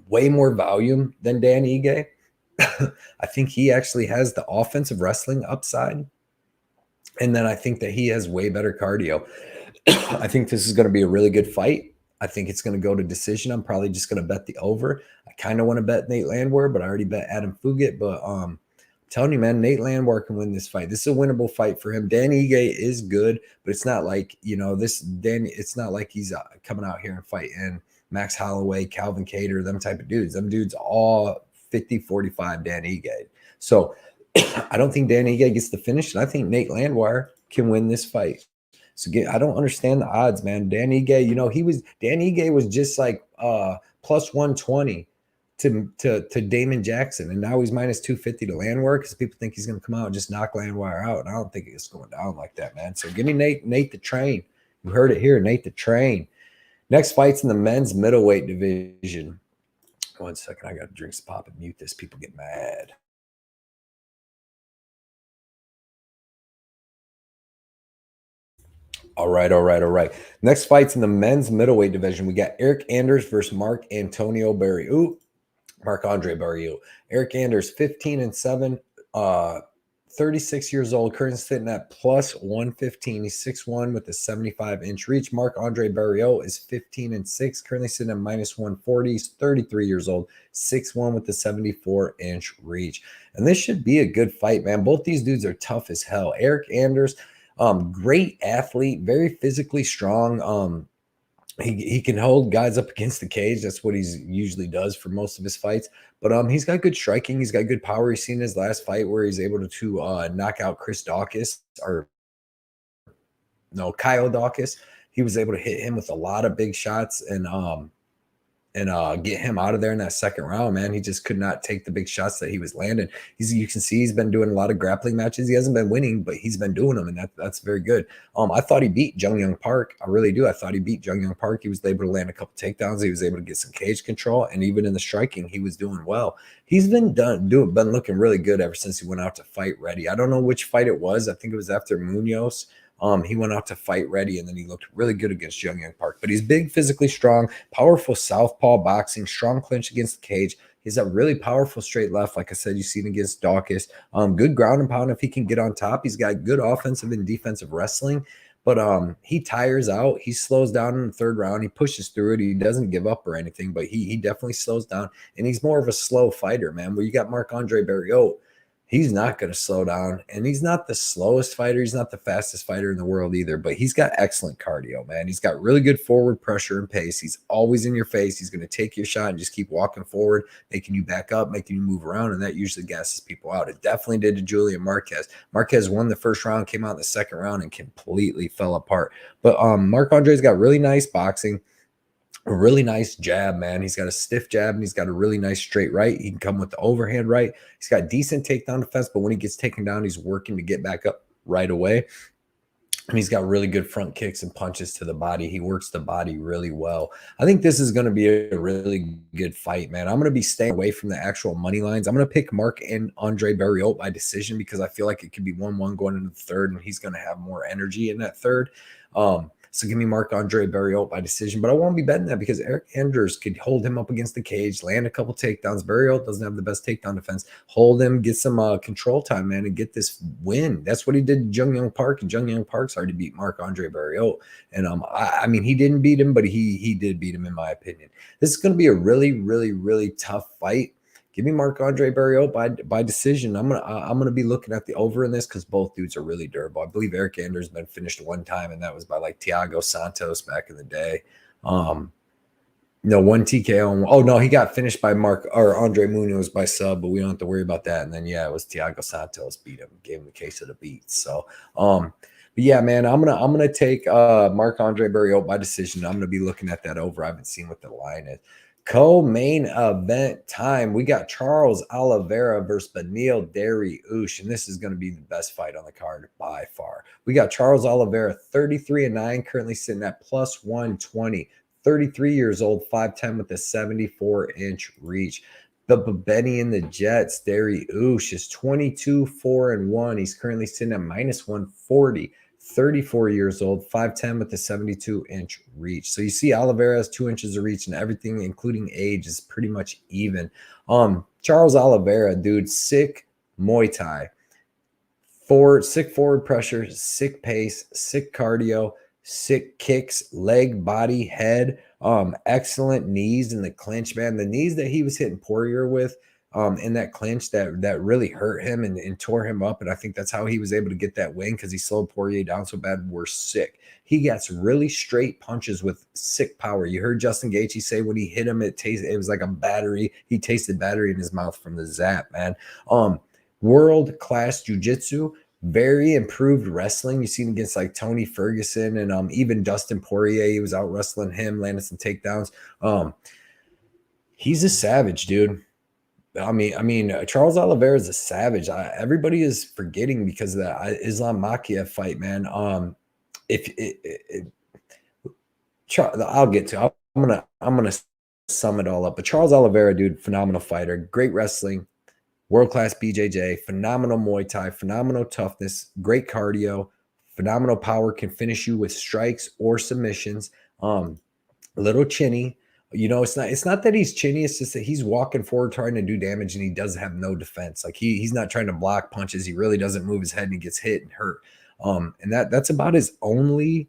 Speaker 1: way more volume than Dan Ige. I think he actually has the offensive wrestling upside. And then I think that he has way better cardio. I think this is going to be a really good fight. I think it's going to go to decision. I'm probably just going to bet the over. I kind of want to bet Nate Landwehr, but I already bet Adam Fugitt. But I'm telling you, man, Nate Landwehr can win this fight. This is a winnable fight for him. Dan Ige is good, but it's not like, it's not like he's coming out here and fighting Max Holloway, Calvin Kattar, them type of dudes. Them dudes all 50-45 Dan Ige. So I don't think Dan Ige gets the finish, and I think Nate Landwehr can win this fight. So I don't understand the odds, man. Dan Ige, Dan Ige was just like plus 120 to Damon Jackson, and now he's minus 250 to Landwehr because people think he's going to come out and just knock Landwehr out. And I don't think it's going down like that, man. So give me Nate the Train. You heard it here, Nate the Train. Next fight's in the men's middleweight division. 1 second, I got to drink some pop and mute this. People get mad. All right. Next fight's in the men's middleweight division. We got Eryk Anders versus Marc-Andre Barriault. Marc-Andre Barriault. Eryk Anders, 15-7, 36 years old, currently sitting at plus 115. He's 6'1" with a 75-inch reach. Marc-Andre Barriault is 15-6, currently sitting at minus 140. He's 33 years old, 6'1" with a 74-inch reach. And this should be a good fight, man. Both these dudes are tough as hell. Eryk Anders, great athlete, very physically strong. He can hold guys up against the cage. That's what he usually does for most of his fights. But he's got good striking. He's got good power. He's seen his last fight where he's able to knock out Kyle Dawkins. He was able to hit him with a lot of big shots and get him out of there in that second round, man. He just could not take the big shots that he was landing. You can see he's been doing a lot of grappling matches. He hasn't been winning, but he's been doing them, and that's very good. I thought he beat Jung Young Park. I really do. I thought he beat Jung Young Park. He was able to land a couple takedowns. He was able to get some cage control, and even in the striking, he was doing well. He's been looking really good ever since he went out to fight ready. I don't know which fight it was. I think it was after Munoz. He went out to fight ready, and then he looked really good against Jung Young Park. But he's big, physically strong, powerful southpaw boxing, strong clinch against the cage. He's a really powerful straight left. Like I said, you've seen against Dawkins. Good ground and pound if he can get on top. He's got good offensive and defensive wrestling. But he tires out. He slows down in the third round. He pushes through it. He doesn't give up or anything, but he definitely slows down. And he's more of a slow fighter, man. Where you got Marc-Andre Barriault, he's not going to slow down, and he's not the slowest fighter. He's not the fastest fighter in the world either, but he's got excellent cardio, man. He's got really good forward pressure and pace. He's always in your face. He's going to take your shot and just keep walking forward, making you back up, making you move around, and that usually gasses people out. It definitely did to Julian Marquez. Marquez won the first round, came out in the second round, and completely fell apart. But Marc-Andre's got really nice boxing. A really nice jab, man. He's got a stiff jab, and he's got a really nice straight right. He can come with the overhand right. He's got decent takedown defense, but when he gets taken down, he's working to get back up right away. And he's got really good front kicks and punches to the body. He works the body really well. I think this is going to be a really good fight, man. I'm going to be staying away from the actual money lines. I'm going to pick Marc-Andre Barriault by decision because I feel like it could be 1-1 going into the third, and he's going to have more energy in that third. So give me Marc-Andre Barriault by decision, but I won't be betting that because Eryk Anders could hold him up against the cage, land a couple takedowns. Barriault doesn't have the best takedown defense. Hold him, get some control time, man, and get this win. That's what he did to Jung Young Park, and Jung Young Park's hard to beat Marc-Andre Barriault. And I mean, he didn't beat him, but he did beat him in my opinion. This is going to be a really, really, really tough fight. Give me Marc-Andre Barriault by decision. I'm gonna be looking at the over in this because both dudes are really durable. I believe Eryk Anders has been finished one time, and that was by like Thiago Santos back in the day. One TKO. Oh no, he got finished by Andre Munoz by sub, but we don't have to worry about that. And then it was Thiago Santos beat him, gave him the case of the beats. So but yeah, man, I'm gonna take Marc-Andre Barriault by decision. I'm gonna be looking at that over. I haven't seen what the line is. Co-main event time. We got Charles Oliveira versus Benil Dariush, and this is going to be the best fight on the card by far. We got Charles Oliveira, 33-9, currently sitting at plus 120. 33 years old, 5'10" with a 74-inch reach. The Benny and the Jets, Dariush is 22-4-1. He's currently sitting at minus 140. 34 years old, 5'10" with a 72-inch reach. So you see Oliveira has 2 inches of reach, and everything, including age, is pretty much even. Charles Oliveira, dude, sick Muay Thai. sick forward pressure, sick pace, sick cardio, sick kicks, leg, body, head. Excellent knees in the clinch, man. The knees that he was hitting Poirier with, in that clinch that really hurt him and tore him up. And I think that's how he was able to get that win, because he slowed Poirier down so bad. We're sick. He gets really straight punches with sick power. You heard Justin Gaethje say when he hit him, it was like a battery. He tasted battery in his mouth from the zap, man. World-class jiu-jitsu, very improved wrestling. You see him against like Tony Ferguson and even Dustin Poirier. He was out wrestling him, landing some takedowns. He's a savage, dude. I mean, Charles Oliveira is a savage. Everybody is forgetting because of that Islam Makhachev fight, man. I'll get to. I'm gonna sum it all up. But Charles Oliveira, dude, phenomenal fighter, great wrestling, world-class BJJ, phenomenal Muay Thai, phenomenal toughness, great cardio, phenomenal power, can finish you with strikes or submissions. A little chinny. You know, it's not that he's chinny, it's just that he's walking forward trying to do damage and he does have no defense. Like he's not trying to block punches. He really doesn't move his head and he gets hit and hurt. And that's about his only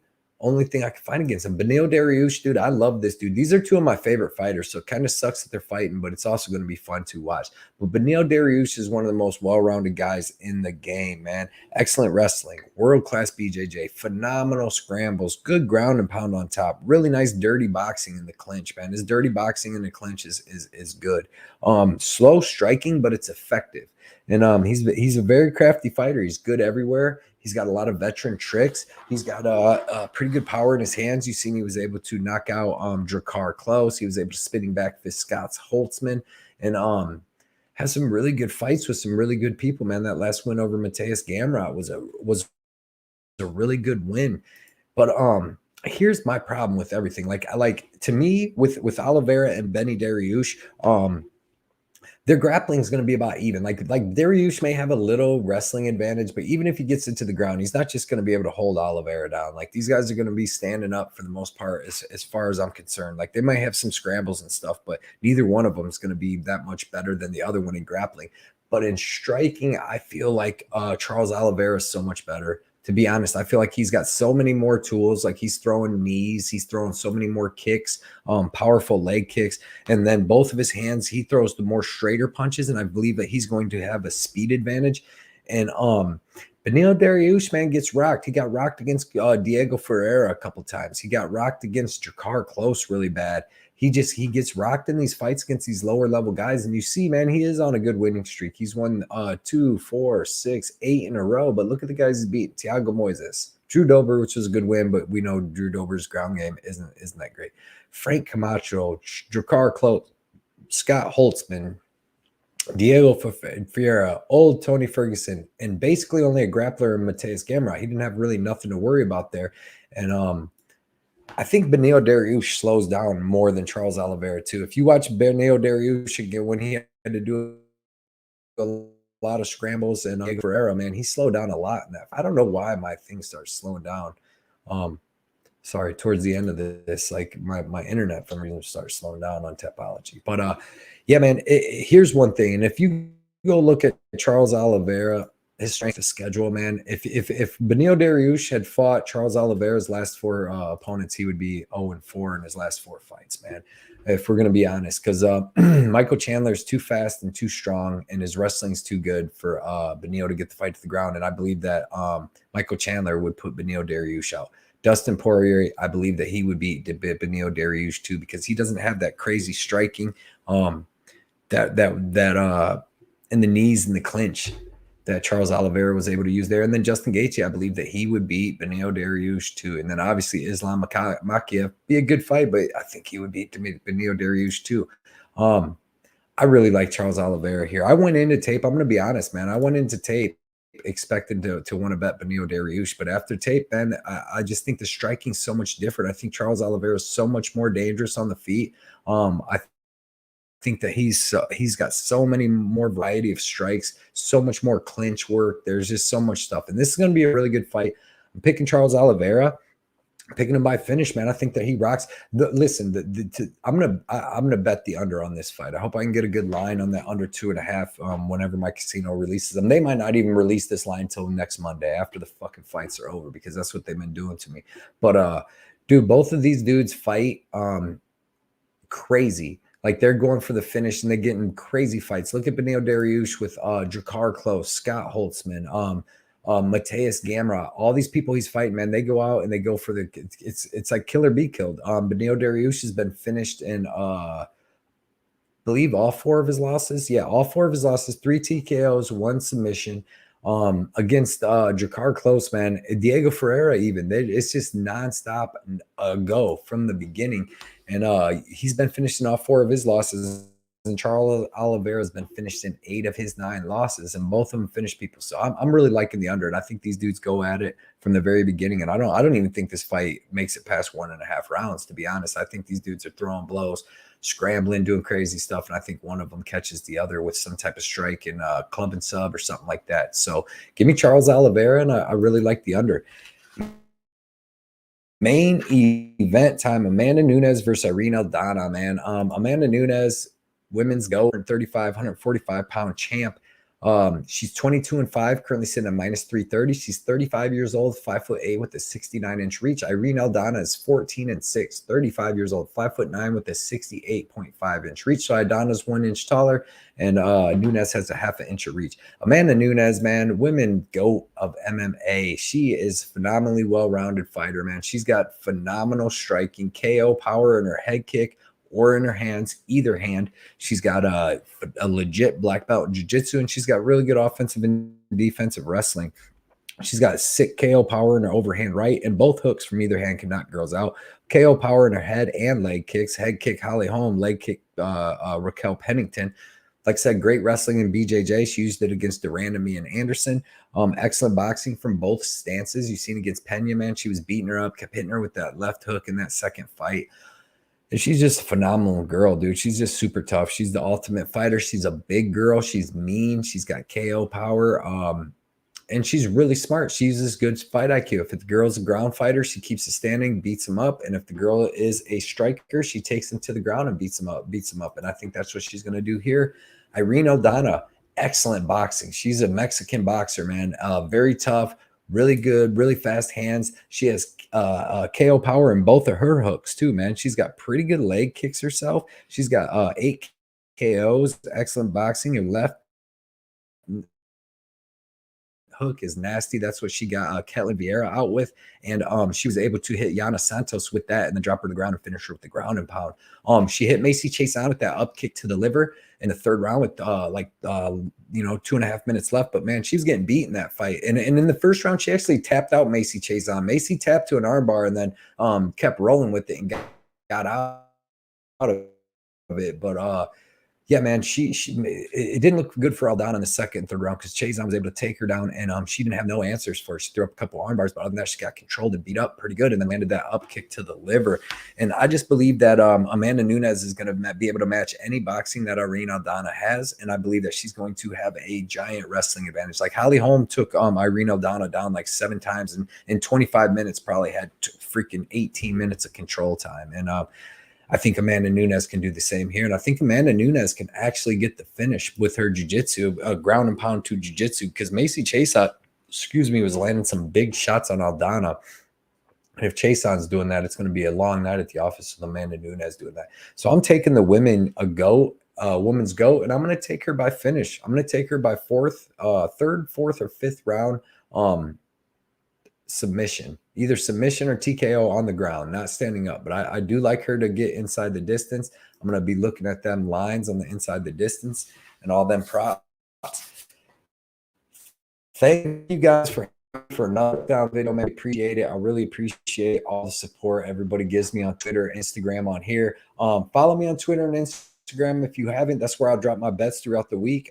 Speaker 1: thing I can find against him. Benil Dariush, dude, I love this dude. These are two of my favorite fighters, so it kind of sucks that they're fighting, but it's also going to be fun to watch. But Benil Dariush is one of the most well-rounded guys in the game, man. Excellent wrestling, world-class BJJ, phenomenal scrambles, good ground and pound on top, really nice dirty boxing in the clinch, man. His dirty boxing in the clinch is good. Slow striking, but it's effective. And he's a very crafty fighter. He's good everywhere. He's got a lot of veteran tricks. He's got a pretty good power in his hands. You've seen he was able to knock out Drakkar Klose. He was able to spinning back fist Scott's Holtzman, and has some really good fights with some really good people, man. That last win over Mateus Gamrot was a really good win. But here's my problem with everything. Like to me, with Oliveira and Benny Dariush, their grappling is going to be about even. Like Dariush may have a little wrestling advantage, but even if he gets into the ground, he's not just going to be able to hold Oliveira down. Like these guys are going to be standing up for the most part, as far as I'm concerned. Like they might have some scrambles and stuff, but neither one of them is going to be that much better than the other one in grappling. But in striking, I feel like Charles Oliveira is so much better. To be honest, I feel like he's got so many more tools. Like he's throwing knees, he's throwing so many more kicks, powerful leg kicks, and then both of his hands, he throws the more straighter punches, and I believe that he's going to have a speed advantage. And Benil Dariush, man, gets rocked. He got rocked against Diego Ferreira a couple times. He got rocked against Drakkar Klose really bad. He gets rocked in these fights against these lower level guys. And you see, man, he is on a good winning streak. He's won 2, 4, 6, 8 in a row. But look at the guys he's beat. Thiago Moises, Drew Dober, which was a good win, but we know Drew Dober's ground game isn't that great. Frank Camacho, Drakkar Klose, Scott Holtzman, Diego Ferreira, old Tony Ferguson, and basically only a grappler in Mateus Gamrot. He didn't have really nothing to worry about there. And I think Benil Dariush slows down more than Charles Oliveira too. If you watch Benil Dariush again, when he had to do a lot of scrambles and Diego Ferreira, man, he slowed down a lot in that. I don't know why my thing starts slowing down. Sorry, towards the end of this, like my internet for some reason starts slowing down on Tapology. But yeah, man, here's one thing. And if you go look at Charles Oliveira, his strength of schedule, man. If Benil Dariush had fought Charles Oliveira's last 4 opponents, he would be 0-4 in his last 4 fights, man. If we're going to be honest, because Michael Chandler is too fast and too strong, and his wrestling's too good for Benil to get the fight to the ground. And I believe that Michael Chandler would put Benil Dariush out. Dustin Poirier, I believe that he would beat Benil Dariush too, because he doesn't have that crazy striking, that in the knees and the clinch that Charles Oliveira was able to use there. And then Justin Gaethje, I believe that he would beat Benil Dariush too. And then obviously Islam Makhachev, be a good fight, but I think he would beat Benil Dariush too. I really like Charles Oliveira here. I went into tape, I'm going to be honest, man. I went into tape expected to want to bet Benil Dariush, but after tape, man, I just think the striking's so much different. I think Charles Oliveira is so much more dangerous on the feet. I think that he's got so many more variety of strikes, so much more clinch work. There's just so much stuff, and this is going to be a really good fight. I'm picking Charles Oliveira. Picking him by finish, man. I think that he rocks. Listen, I'm gonna bet the under on this fight. I hope I can get a good line on that under 2.5. Whenever my casino releases them, they might not even release this line until next Monday after the fucking fights are over, because that's what they've been doing to me. But dude, both of these dudes fight crazy. Like, they're going for the finish and they're getting crazy fights. Look at Benil Dariush with Jakar Close, Scott Holtzman, Mateus Gamrot, all these people he's fighting, man. They go out and they go for the it's like kill or be killed. Benil Dariush has been finished in believe all 4 of his losses. Yeah, all 4 of his losses, 3 TKOs, 1 submission. Against Jakar Close, man. Diego Ferreira, even. It's just nonstop go from the beginning. And he's been finished in all 4 of his losses. And Charles Oliveira has been finished in 8 of his 9 losses, and both of them finished people. So I'm really liking the under, and I think these dudes go at it from the very beginning. And I don't even think this fight makes it past 1.5 rounds, to be honest. I think these dudes are throwing blows, scrambling, doing crazy stuff, and I think one of them catches the other with some type of strike in club and sub or something like that. So give me Charles Oliveira, and I really like the under. Main event time: Amanda Nunes versus Irene Aldana, man. Amanda Nunes, women's GOAT, 135, 145-pound champ. She's 22-5, currently sitting at -330. She's 35 years old, 5'8" with a 69-inch reach. Irene Aldana is 14-6, 35 years old, 5'9" with a 68.5-inch reach. So Aldana's 1 inch taller, and Nunes has a 0.5 inch of reach. Amanda Nunes, man, women GOAT of MMA. She is phenomenally well-rounded fighter, man. She's got phenomenal striking, KO power in her head kick or in her hands, either hand. She's got a legit black belt in jiu-jitsu, and she's got really good offensive and defensive wrestling. She's got sick KO power in her overhand right, and both hooks from either hand can knock girls out. KO power in her head and leg kicks. Head kick Holly Holm, leg kick Raquel Pennington. Like I said, great wrestling in BJJ. She used it against Durandamy and Anderson. Excellent boxing from both stances. You've seen against Pena, man. She was beating her up, kept hitting her with that left hook in that second fight. And she's just a phenomenal girl, dude. She's just super tough. She's the ultimate fighter. She's a big girl. She's mean. She's got KO power. And she's really smart. She uses good fight IQ. If the girl's a ground fighter, she keeps it standing, beats them up. And if the girl is a striker, she takes them to the ground and beats them up. And I think that's what she's going to do here. Irene Aldana, excellent boxing. She's a Mexican boxer, man. Very tough, really good, really fast hands. She has KO power in both of her hooks too, man. She's got pretty good leg kicks herself. She's got 8 KOs, excellent boxing. Her left hook is nasty. That's what she got Ketlin Vieira out with. And she was able to hit Yana Santos with that and then drop her to the ground and finish her with the ground and pound. She hit Macy Chase on with that up kick to the liver in the 3rd round with 2.5 minutes left. But man, she was getting beat in that fight. And in the 1st round, she actually tapped out Macy Chase on. Macy tapped to an armbar and then kept rolling with it and got out of it. But yeah, man, it didn't look good for Aldana in the 2nd and 3rd round because Chazon was able to take her down, and she didn't have no answers for her. She threw up a couple arm bars, but other than that, she got controlled and beat up pretty good, and then landed that up kick to the liver. And I just believe that Amanda Nunes is going to be able to match any boxing that Irene Aldana has, and I believe that she's going to have a giant wrestling advantage. Like Holly Holm took Irene Aldana down like 7 times, and in 25 minutes probably had freaking 18 minutes of control time. And I think Amanda Nunes can do the same here. And I think Amanda Nunes can actually get the finish with her jiu-jitsu, ground and pound to jiu-jitsu, because Macy Chase, was landing some big shots on Aldana. And if Chason's doing that, it's going to be a long night at the office with Amanda Nunes doing that. So I'm taking the women's GOAT, and I'm going to take her by finish. I'm going to take her by 3rd, 4th, or 5th round submission, either submission or TKO on the ground, not standing up. But I do like her to get inside the distance. I'm going to be looking at them lines on the inside the distance and all them props. Thank you guys for another down video, man. Appreciate it. I really appreciate all the support everybody gives me on Twitter, Instagram, on here. Follow me on Twitter and Instagram if you haven't. That's where I'll drop my bets throughout the week.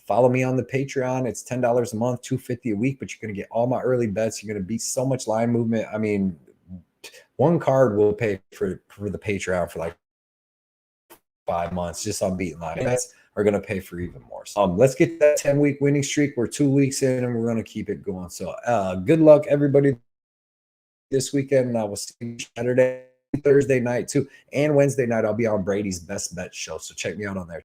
Speaker 1: Follow me on the Patreon. It's $10 a month, $250 a week, but you're going to get all my early bets. You're going to beat so much line movement. I mean, one card will pay for the Patreon for like 5 months just on beating line bets are going to pay for even more. So let's get that 10-week winning streak. We're 2 weeks in and we're going to keep it going. So good luck, everybody this weekend, and I will see you Saturday, Thursday night too, and Wednesday night. I'll be on Brady's Best Bet show, so check me out on there.